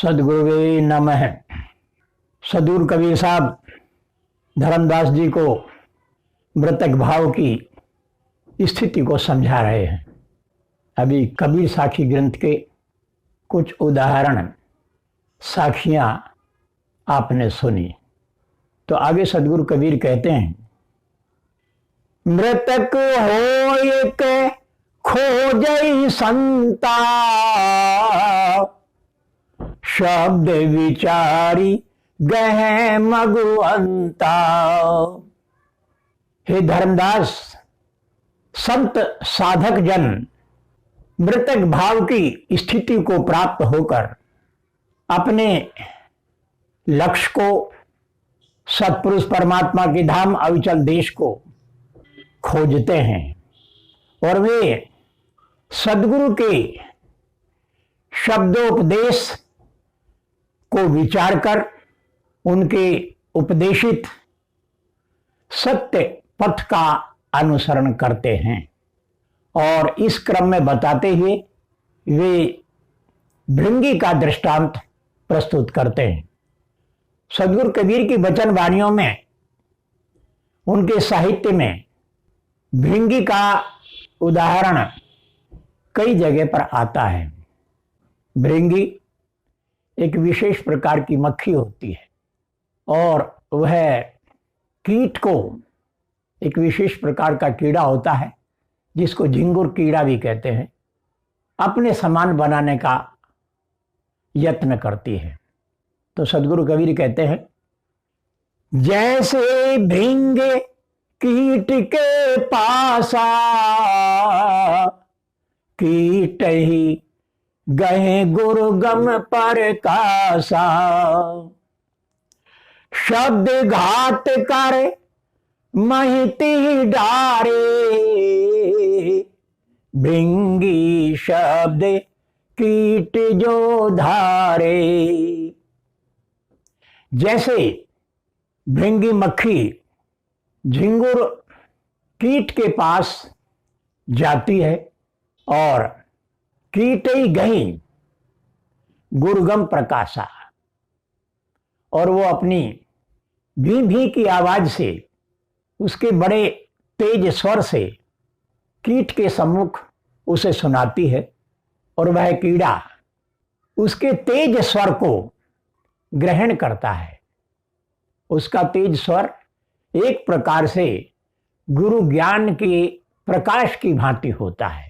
सदगुरुवे नमः। सदगुरु कबीर साहब धर्मदास जी को मृतक भाव की स्थिति को समझा रहे हैं। अभी कबीर साखी ग्रंथ के कुछ उदाहरण साखियां आपने सुनी, तो आगे सदगुरु कबीर कहते हैं, मृतक होय के खोजई संता, शब्द विचारी गहे मगुअंता। हे धर्मदास, संत साधक जन मृतक भाव की स्थिति को प्राप्त होकर अपने लक्ष्य को, सत्पुरुष परमात्मा के धाम अविचल देश को खोजते हैं और वे सदगुरु के शब्दोपदेश को विचार कर उनके उपदेशित सत्य पथ का अनुसरण करते हैं। और इस क्रम में बताते हुए वे भृंगी का दृष्टांत प्रस्तुत करते हैं। सदगुरु कबीर की वचन वाणियों में, उनके साहित्य में भृंगी का उदाहरण कई जगह पर आता है। भृंगी एक विशेष प्रकार की मक्खी होती है और वह कीट को, एक विशेष प्रकार का कीड़ा होता है जिसको झिंगुर कीड़ा भी कहते हैं, अपने समान बनाने का यत्न करती है। तो सदगुरु कबीर कहते हैं, जैसे भृंगे कीट के पासा, कीट ही गए गुरुगम पर कासा। शब्द घात कर महिति डारे, भृंगी शब्द कीट जो धारे। जैसे भृंगी मक्खी झिंगुर कीट के पास जाती है और कीट ही गही गुरुगम प्रकाशा, और वो अपनी भी भी की आवाज से, उसके बड़े तेज स्वर से कीट के सम्मुख उसे सुनाती है और वह कीड़ा उसके तेज स्वर को ग्रहण करता है। उसका तेज स्वर एक प्रकार से गुरु ज्ञान के प्रकाश की भांति होता है।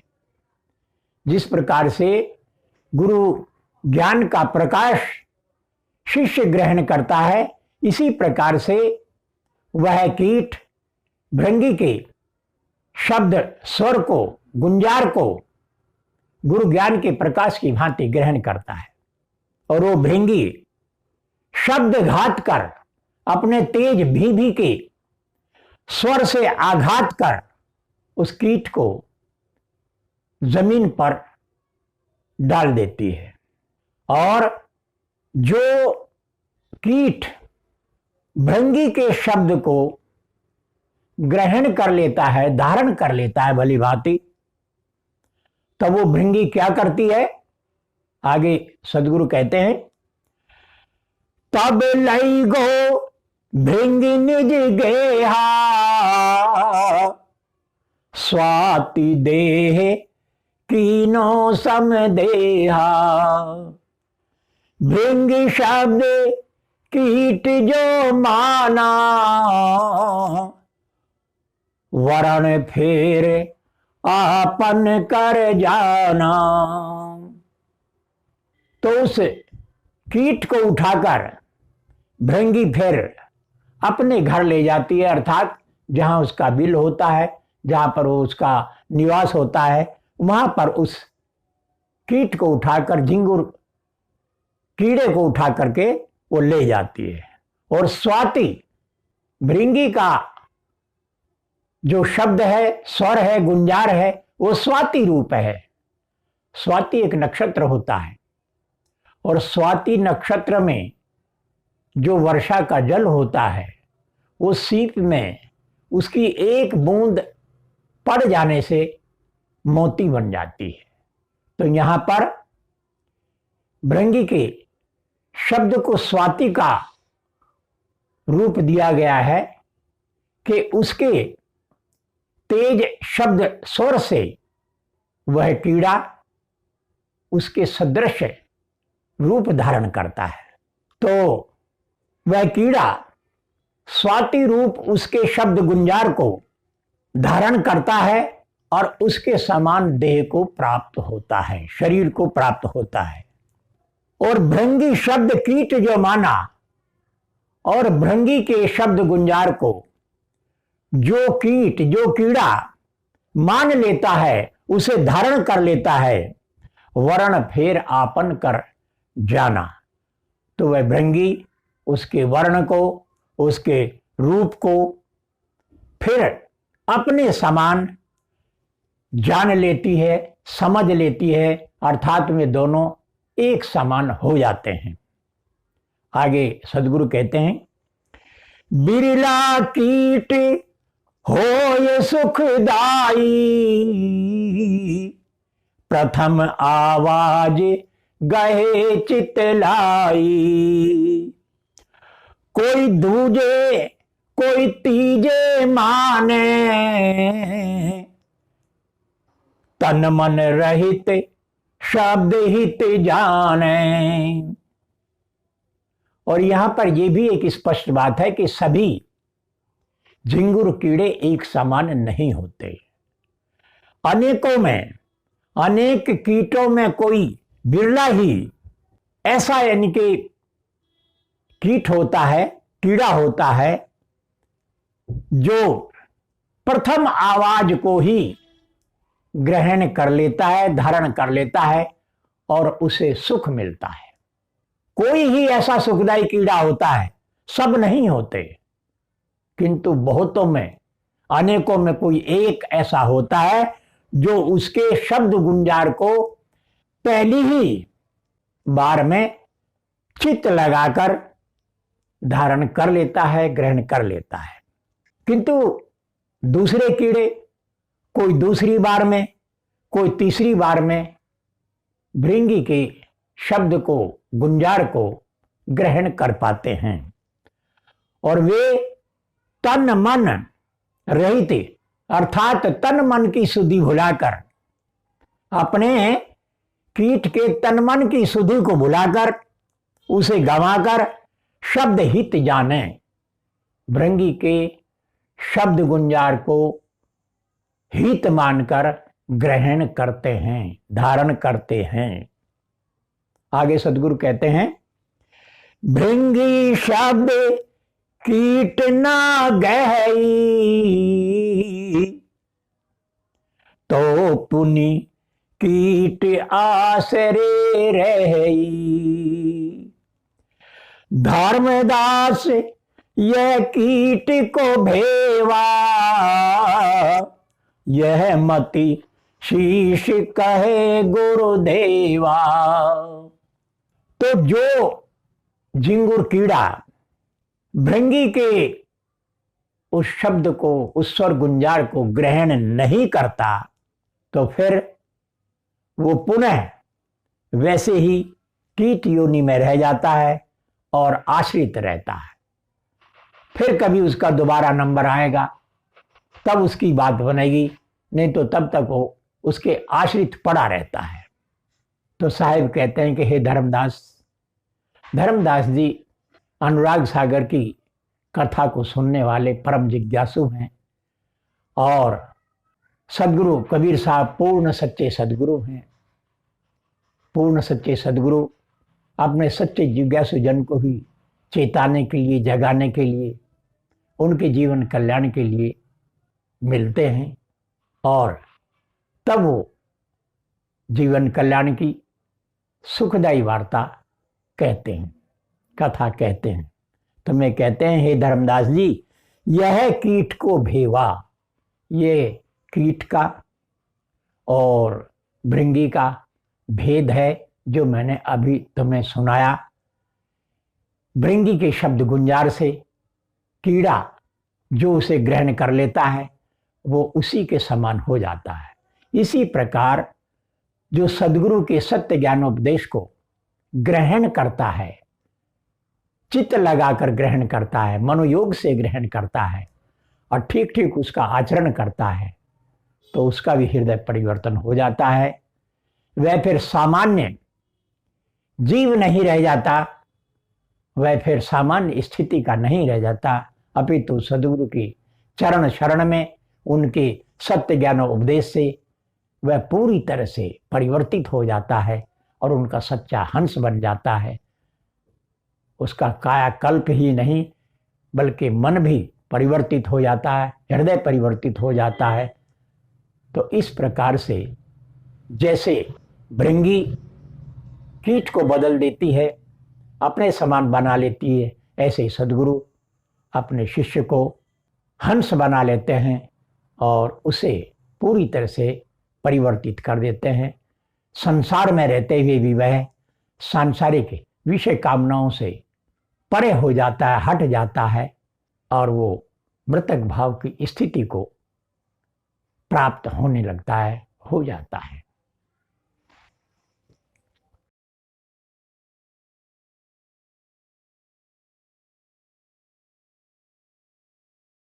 जिस प्रकार से गुरु ज्ञान का प्रकाश शिष्य ग्रहण करता है, इसी प्रकार से वह कीट भृंगी के शब्द स्वर को, गुंजार को गुरु ज्ञान के प्रकाश की भांति ग्रहण करता है और वो भृंगी शब्द घात कर, अपने तेज भी के स्वर से आघात कर उस कीट को जमीन पर डाल देती है। और जो कीट भृंगी के शब्द को ग्रहण कर लेता है, धारण कर लेता है भली भांति, तब वो भृंगी क्या करती है, आगे सदगुरु कहते हैं, तब लई गो भृंगी निज गेहा, स्वाति देह कीनो समदेहा। भृंगी शब्द कीट जो माना, वरण फेर आपन कर जाना। तो उस कीट को उठाकर भृंगी फिर अपने घर ले जाती है, अर्थात जहां उसका बिल होता है, जहां पर वो उसका निवास होता है, वहां पर उस कीट को उठाकर, झिंगुर कीड़े को उठा करके वो ले जाती है। और स्वाति, भृंगी का जो शब्द है, स्वर है, गुंजार है, वो स्वाति रूप है। स्वाति एक नक्षत्र होता है और स्वाति नक्षत्र में जो वर्षा का जल होता है, वो सीप में उसकी एक बूंद पड़ जाने से मोती बन जाती है। तो यहां पर भृंगी के शब्द को स्वाति का रूप दिया गया है कि उसके तेज शब्द स्वर से वह कीड़ा उसके सदृश रूप धारण करता है। तो वह कीड़ा स्वाति रूप उसके शब्द गुंजार को धारण करता है और उसके समान देह को प्राप्त होता है, शरीर को प्राप्त होता है। और भृंगी शब्द कीट जो माना और भृंगी के शब्द गुंजार को जो कीट जो कीड़ा मान लेता है, उसे धारण कर लेता है, वर्ण फेर आपन कर जाना, तो वह भृंगी उसके वर्ण को, उसके रूप को फिर अपने समान जान लेती है, समझ लेती है, अर्थात वे दोनों एक समान हो जाते हैं। आगे सदगुरु कहते हैं, बिरला कीट हो ये सुखदाई, प्रथम आवाज गहे चितलाई, कोई दूजे कोई तीजे माने, तन मन रहित शब्द हित जाने। और यहां पर यह भी एक स्पष्ट बात है कि सभी झिंगुर कीड़े एक समान नहीं होते। अनेकों में, अनेक कीटों में कोई बिरला ही ऐसा यानी कि कीट होता है, कीड़ा होता है, जो प्रथम आवाज को ही ग्रहण कर लेता है, धारण कर लेता है और उसे सुख मिलता है। कोई ही ऐसा सुखदायी कीड़ा होता है, सब नहीं होते, किंतु बहुतों में, अनेकों में कोई एक ऐसा होता है जो उसके शब्द गुंजार को पहली ही बार में चित्त लगाकर धारण कर लेता है, ग्रहण कर लेता है। किंतु दूसरे कीड़े कोई दूसरी बार में, कोई तीसरी बार में भृंगी के शब्द को, गुंजार को ग्रहण कर पाते हैं और वे तन मन रहित, अर्थात तन मन की शुद्धि भुलाकर, अपने कीट के तन मन की शुद्धि को भुलाकर, उसे गंवाकर शब्द हित जाने, भृंगी के शब्द गुंजार को हित मानकर ग्रहण करते हैं, धारण करते हैं। आगे सदगुरु कहते हैं, भृंगी शब्द कीट ना गहई, तो पुनि कीट आसरे रही, धर्मदास यह कीट को भेवा, यह मति शीश कहे गुरुदेवा। तो जो झिंगुर कीड़ा भृंगी के उस शब्द को, उस स्वर गुंजार को ग्रहण नहीं करता, तो फिर वो पुनः वैसे ही कीट योनि में रह जाता है और आश्रित रहता है। फिर कभी उसका दोबारा नंबर आएगा, तब उसकी बात बनेगी, नहीं तो तब तक वो उसके आश्रित पड़ा रहता है। तो साहिब कहते हैं कि हे धर्मदास, धर्मदास जी अनुराग सागर की कथा को सुनने वाले परम जिज्ञासु हैं और सदगुरु कबीर साहब पूर्ण सच्चे सदगुरु हैं। पूर्ण सच्चे सदगुरु अपने सच्चे जिज्ञासु जन को ही चेताने के लिए, जगाने के लिए, उनके जीवन कल्याण के लिए मिलते हैं और तब वो जीवन कल्याण की सुखदायी वार्ता कहते हैं, कथा कहते हैं। तो मैं कहते हैं, हे धर्मदास जी, यह कीट को भेवा, ये कीट का और भृंगी का भेद है जो मैंने अभी तुम्हें सुनाया। भृंगी के शब्द गुंजार से कीड़ा जो उसे ग्रहण कर लेता है वो उसी के समान हो जाता है। इसी प्रकार जो सद्गुरु के सत्य ज्ञानोपदेश को ग्रहण करता है, चित्त लगाकर ग्रहण करता है, मनोयोग से ग्रहण करता है और ठीक ठीक उसका आचरण करता है, तो उसका भी हृदय परिवर्तन हो जाता है। वह फिर सामान्य जीव नहीं रह जाता, वह फिर सामान्य स्थिति का नहीं रह जाता, अपितु सद्गुरु की चरण शरण में उनके सत्य ज्ञान और उपदेश से वह पूरी तरह से परिवर्तित हो जाता है और उनका सच्चा हंस बन जाता है। उसका कायाकल्प ही नहीं बल्कि मन भी परिवर्तित हो जाता है, हृदय परिवर्तित हो जाता है। तो इस प्रकार से जैसे भृंगी कीट को बदल देती है, अपने समान बना लेती है, ऐसे ही सद्गुरु अपने शिष्य को हंस बना लेते हैं और उसे पूरी तरह से परिवर्तित कर देते हैं। संसार में रहते हुए भी वह सांसारिक विषय कामनाओं से परे हो जाता है, हट जाता है और वो मृतक भाव की स्थिति को प्राप्त होने लगता है, हो जाता है।